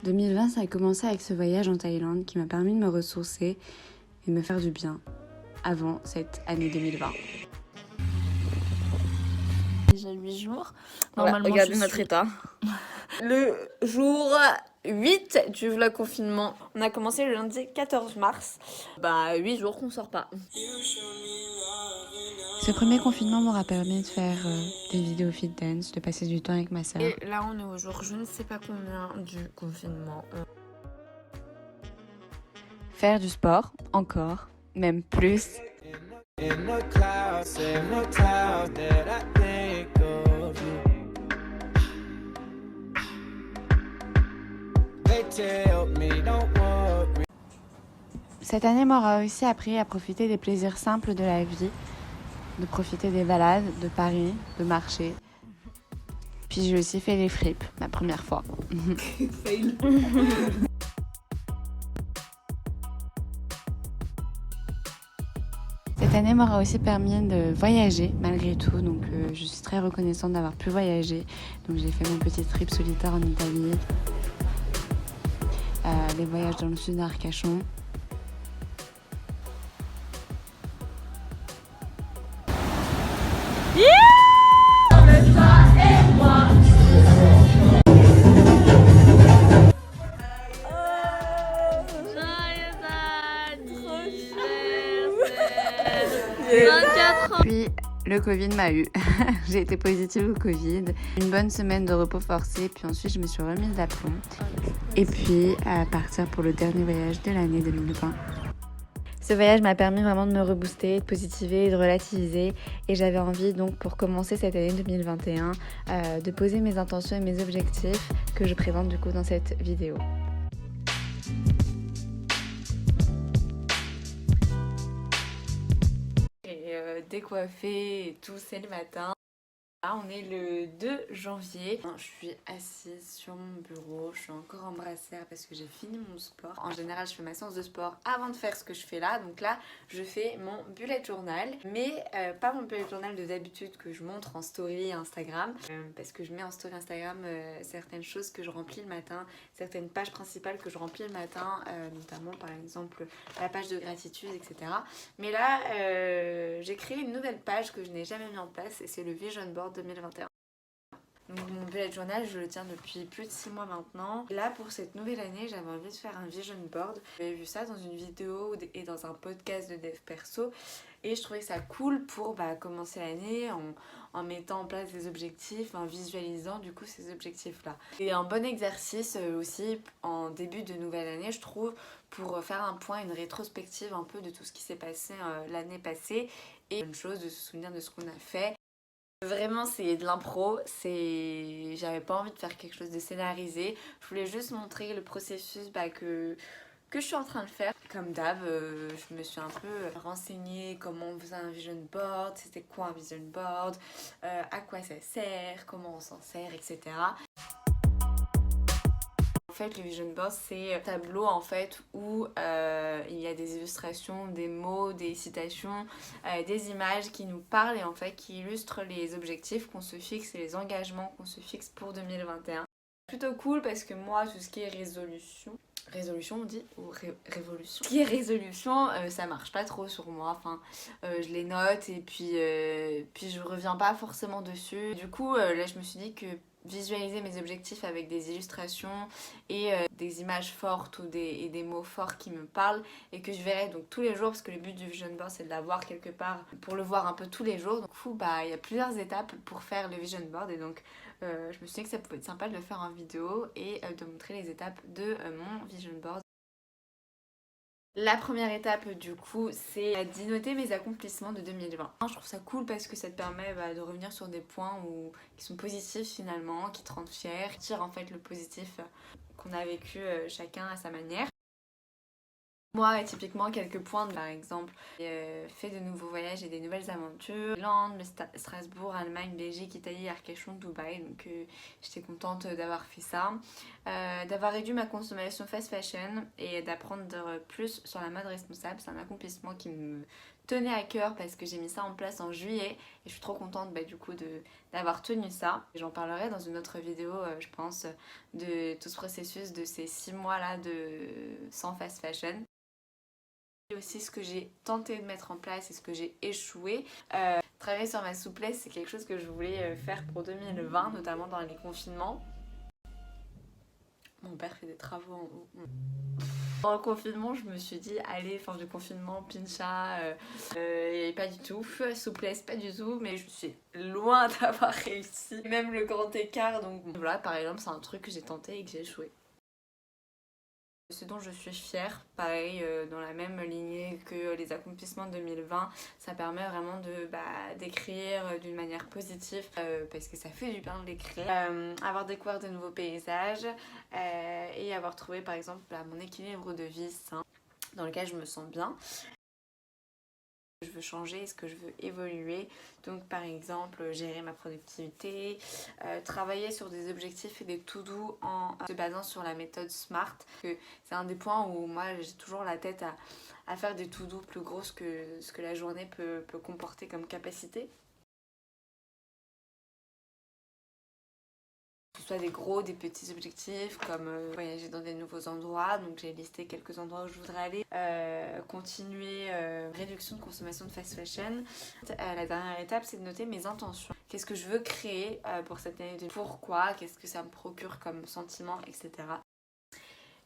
2020, ça a commencé avec ce voyage en Thaïlande qui m'a permis de me ressourcer et de me faire du bien avant cette année 2020. Déjà 8 jours. Normalement, regardez notre état. Le jour 8 du vlog confinement. On a commencé le lundi 14 mars. 8 jours qu'on sort pas. Ce premier confinement m'aura permis de faire des vidéos fit dance, de passer du temps avec ma sœur. Et là, on est au jour je ne sais pas combien du confinement. Faire du sport, encore, même plus. Cette année m'aura aussi appris à profiter des plaisirs simples de la vie, de profiter des balades, de Paris, de marcher. Puis j'ai aussi fait les fripes, ma première fois. Cette année m'aura aussi permis de voyager malgré tout, donc je suis très reconnaissante d'avoir pu voyager. Donc j'ai fait mon petit trip solitaire en Italie, des voyages dans le sud d'Arcachon. Puis le Covid m'a eu. J'ai été positive au Covid. Une bonne semaine de repos forcé, puis ensuite je me suis remise d'aplomb. Et puis à partir pour le dernier voyage de l'année 2020. Ce voyage m'a permis vraiment de me rebooster, de positiver, de relativiser. Et j'avais envie donc pour commencer cette année 2021 de poser mes intentions et mes objectifs que je présente du coup dans cette vidéo. Décoiffée et tout, c'est le matin. Là, on est le 2 janvier. Je suis assise sur mon bureau, je suis encore en brassière parce que j'ai fini mon sport. En général, je fais ma séance de sport avant de faire ce que je fais là. Donc là, je fais mon bullet journal, mais pas mon bullet journal de d'habitude que je montre en story Instagram. Parce que je mets en story Instagram certaines choses que je remplis le matin, certaines pages principales que je remplis le matin, notamment par exemple la page de gratitude, etc. Mais là, j'ai créé une nouvelle page que je n'ai jamais mis en place et c'est le Vision Board 2021. Donc mon bullet journal, je le tiens depuis plus de 6 mois maintenant. Là, pour cette nouvelle année, j'avais envie de faire un vision board. J'avais vu ça dans une vidéo et dans un podcast de dev perso. Et je trouvais ça cool pour commencer l'année en mettant en place des objectifs, en visualisant du coup ces objectifs-là. Et un bon exercice aussi en début de nouvelle année, je trouve, pour faire un point, une rétrospective un peu de tout ce qui s'est passé l'année passée. Et une chose, de se souvenir de ce qu'on a fait. Vraiment, c'est de l'impro, j'avais pas envie de faire quelque chose de scénarisé. Je voulais juste montrer le processus que je suis en train de faire. Comme d'hab, je me suis un peu renseignée comment on faisait un vision board, c'était quoi un vision board, à quoi ça sert, comment on s'en sert, etc. En fait, le vision board, c'est un tableau en fait où il y a des illustrations, des mots, des citations, des images qui nous parlent et en fait qui illustrent les objectifs qu'on se fixe et les engagements qu'on se fixe pour 2021. Plutôt cool parce que moi, tout ce qui est résolution on dit, ou révolution. Ce qui est résolution, ça marche pas trop sur moi. Enfin, je les note et puis je reviens pas forcément dessus. Du coup, là, je me suis dit que visualiser mes objectifs avec des illustrations et des images fortes ou des mots forts qui me parlent et que je verrai donc tous les jours parce que le but du vision board c'est de l'avoir quelque part pour le voir un peu tous les jours. Donc il y a plusieurs étapes pour faire le vision board et donc je me suis dit que ça pouvait être sympa de le faire en vidéo et de montrer les étapes de mon vision board. La première étape du coup c'est d'y noter mes accomplissements de 2020. Je trouve ça cool parce que ça te permet de revenir sur des points qui sont positifs finalement, qui te rendent fier, tire en fait le positif qu'on a vécu chacun à sa manière. Moi, typiquement, quelques points, par exemple, j'ai fait de nouveaux voyages et des nouvelles aventures. Hollande, Strasbourg, Allemagne, Belgique, Italie, Arcachon, Dubaï. Donc j'étais contente d'avoir fait ça. D'avoir réduit ma consommation fast fashion et d'apprendre plus sur la mode responsable. C'est un accomplissement qui me tenait à cœur parce que j'ai mis ça en place en juillet et je suis trop contente du coup d'avoir tenu ça. J'en parlerai dans une autre vidéo je pense de tout ce processus de ces 6 mois là sans fast fashion. Et aussi ce que j'ai tenté de mettre en place et ce que j'ai échoué. Travailler sur ma souplesse, c'est quelque chose que je voulais faire pour 2020, notamment dans les confinements. Mon père fait des travaux en haut. Pendant le confinement, je me suis dit, allez, fin du confinement, pincha, et pas du tout, souplesse, pas du tout, mais je suis loin d'avoir réussi. Même le grand écart, donc voilà, par exemple, c'est un truc que j'ai tenté et que j'ai échoué. Ce dont je suis fière, pareil, dans la même lignée que les accomplissements de 2020, ça permet vraiment d'écrire d'une manière positive parce que ça fait du bien de l'écrire. Avoir découvert de nouveaux paysages et avoir trouvé par exemple mon équilibre de vie sain dans lequel je me sens bien. Je veux changer, est-ce que je veux évoluer, donc par exemple gérer ma productivité, travailler sur des objectifs et des to-do en se basant sur la méthode SMART. C'est un des points où moi j'ai toujours la tête à faire des to-do plus grosses que ce que la journée peut comporter comme capacité. Que ce soit des gros, des petits objectifs comme voyager dans des nouveaux endroits, donc j'ai listé quelques endroits où je voudrais aller, continuer réduction de consommation de fast fashion. La dernière étape c'est de noter mes intentions. Qu'est-ce que je veux créer pour cette année, pourquoi, qu'est-ce que ça me procure comme sentiment, etc.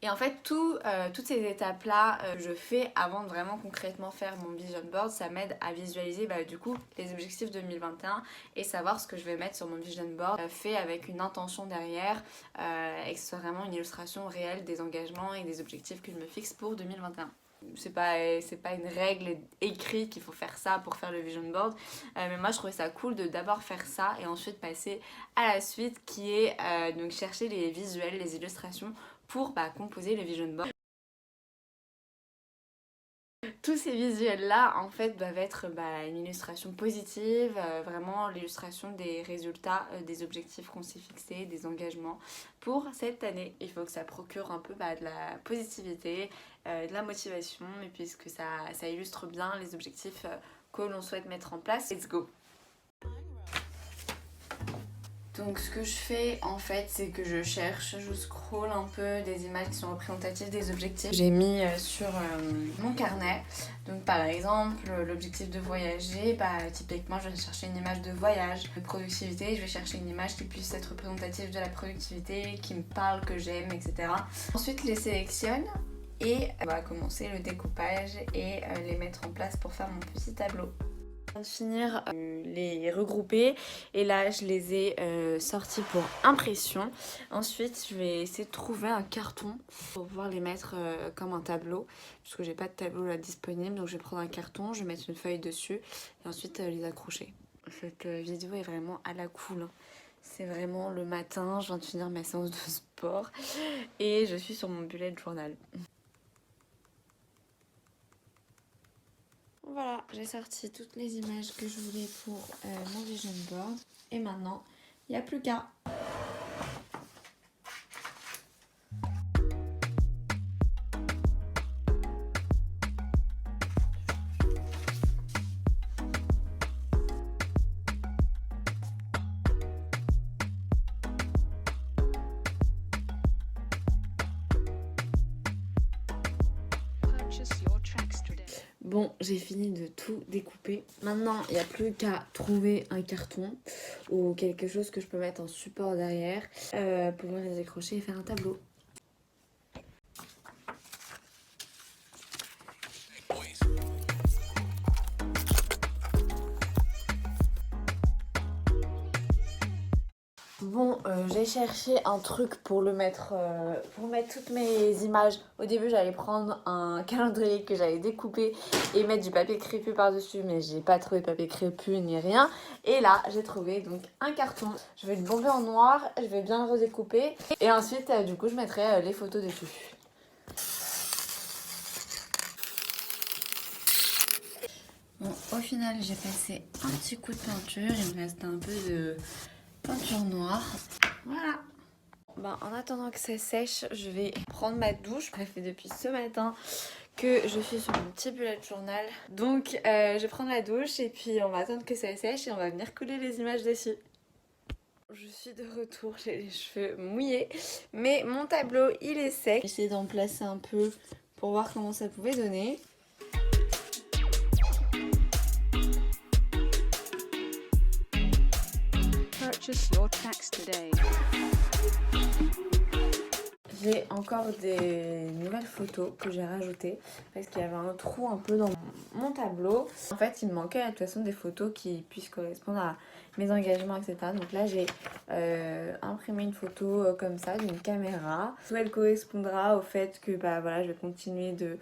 Et en fait, toutes ces étapes-là, je fais avant de vraiment concrètement faire mon vision board. Ça m'aide à visualiser du coup les objectifs 2021 et savoir ce que je vais mettre sur mon vision board, fait avec une intention derrière et que ce soit vraiment une illustration réelle des engagements et des objectifs que je me fixe pour 2021. C'est pas une règle écrite qu'il faut faire ça pour faire le vision board, mais moi je trouvais ça cool de d'abord faire ça et ensuite passer à la suite qui est donc chercher les visuels, les illustrations pour composer le vision board. Tous ces visuels là en fait doivent être une illustration positive, vraiment l'illustration des résultats, des objectifs qu'on s'est fixés, des engagements pour cette année. Il faut que ça procure un peu de la positivité, de la motivation et puis que ça illustre bien les objectifs que l'on souhaite mettre en place. Let's go! Donc ce que je fais en fait c'est que je scrolle un peu des images qui sont représentatives des objectifs que j'ai mis sur mon carnet. Donc par exemple l'objectif de voyager, typiquement je vais chercher une image de voyage. De productivité, je vais chercher une image qui puisse être représentative de la productivité, qui me parle, que j'aime, etc. Ensuite je les sélectionne et on va commencer le découpage et les mettre en place pour faire mon petit tableau. De finir les regrouper et là je les ai sortis pour impression. Ensuite je vais essayer de trouver un carton pour pouvoir les mettre comme un tableau parce que j'ai pas de tableau là disponible, donc je vais prendre un carton, je vais mettre une feuille dessus et ensuite les accrocher. Cette vidéo est vraiment à la cool hein. C'est vraiment le matin, je viens de finir ma séance de sport et je suis sur mon bullet journal. Voilà, j'ai sorti toutes les images que je voulais pour mon vision board. Et maintenant, il n'y a plus qu'à. Bon, j'ai fini de tout découper. Maintenant, il n'y a plus qu'à trouver un carton ou quelque chose que je peux mettre en support derrière pour pouvoir les accrocher et faire un tableau. Bon, j'ai cherché un truc pour mettre toutes mes images. Au début, j'allais prendre un calendrier que j'allais découper et mettre du papier crépus par-dessus, mais j'ai pas trouvé de papier crépus ni rien. Et là, j'ai trouvé donc un carton. Je vais le bomber en noir, je vais bien le redécouper et ensuite, du coup, je mettrai les photos dessus. Bon, au final, j'ai passé un petit coup de peinture. Il me reste un peu de peinture noire. Voilà. En attendant que ça sèche, je vais prendre ma douche. Ça fait depuis ce matin que je suis sur mon petit bullet journal. Donc je vais prendre la douche et puis on va attendre que ça sèche et on va venir coller les images dessus. Je suis de retour, j'ai les cheveux mouillés, mais mon tableau il est sec. J'ai essayé d'en placer un peu pour voir comment ça pouvait donner. Purchase your tracks today. J'ai encore des nouvelles photos que j'ai rajoutées parce qu'il y avait un trou un peu dans mon tableau. En fait, il me manquait de toute façon des photos qui puissent correspondre à mes engagements, etc. Donc là, j'ai imprimé une photo comme ça d'une caméra. Soit elle correspondra au fait que bah, voilà, je vais continuer de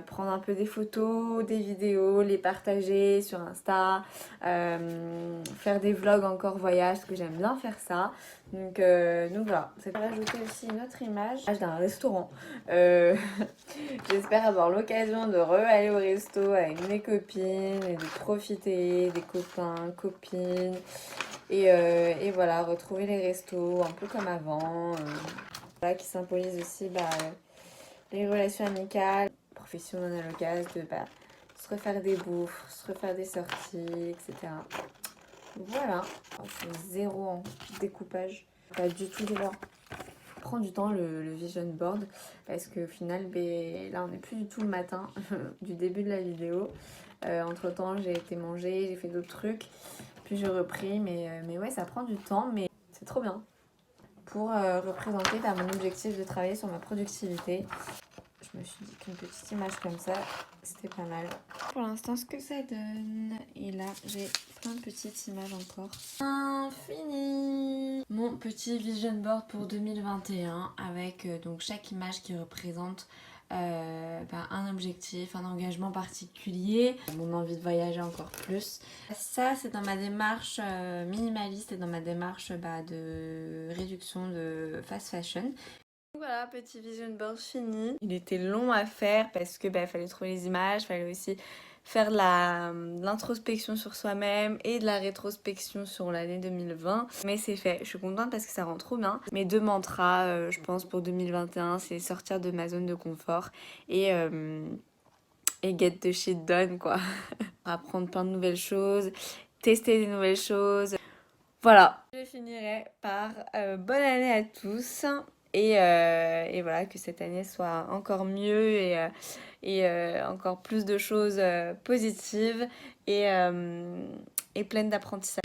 prendre un peu des photos, des vidéos, les partager sur Insta, faire des vlogs encore voyage parce que j'aime bien faire ça. Donc voilà, c'est pour rajouter aussi une autre image d'un restaurant. J'espère avoir l'occasion de aller au resto avec mes copines et de profiter des copains, copines et voilà, retrouver les restos un peu comme avant. Voilà, qui symbolise aussi les relations amicales, profession non à l'occasion, de se refaire des bouffes, se refaire des sorties, etc. Voilà, c'est zéro en découpage, pas du tout de l'or. Prend du temps le vision board parce qu'au final, là on n'est plus du tout le matin du début de la vidéo. Entre temps, j'ai été manger, j'ai fait d'autres trucs, puis j'ai repris, mais ouais, ça prend du temps, mais c'est trop bien pour représenter mon objectif de travailler sur ma productivité. Je me suis dit qu'une petite image comme ça, c'était pas mal. Pour l'instant, ce que ça donne. Et là, j'ai plein de petites images encore. Infini. Mon petit vision board pour 2021 avec donc chaque image qui représente un objectif, un engagement particulier, mon envie de voyager encore plus. Ça, c'est dans ma démarche minimaliste et dans ma démarche de réduction de fast fashion. Voilà, petit vision board fini. Il était long à faire parce que fallait trouver les images, fallait aussi faire de l'introspection sur soi-même et de la rétrospection sur l'année 2020. Mais c'est fait, je suis contente parce que ça rend trop bien. Mes deux mantras, je pense, pour 2021, c'est sortir de ma zone de confort et get the shit done, quoi. Apprendre plein de nouvelles choses, tester des nouvelles choses. Voilà. Je finirai par bonne année à tous. Et voilà, que cette année soit encore mieux et encore plus de choses positives et pleines d'apprentissage.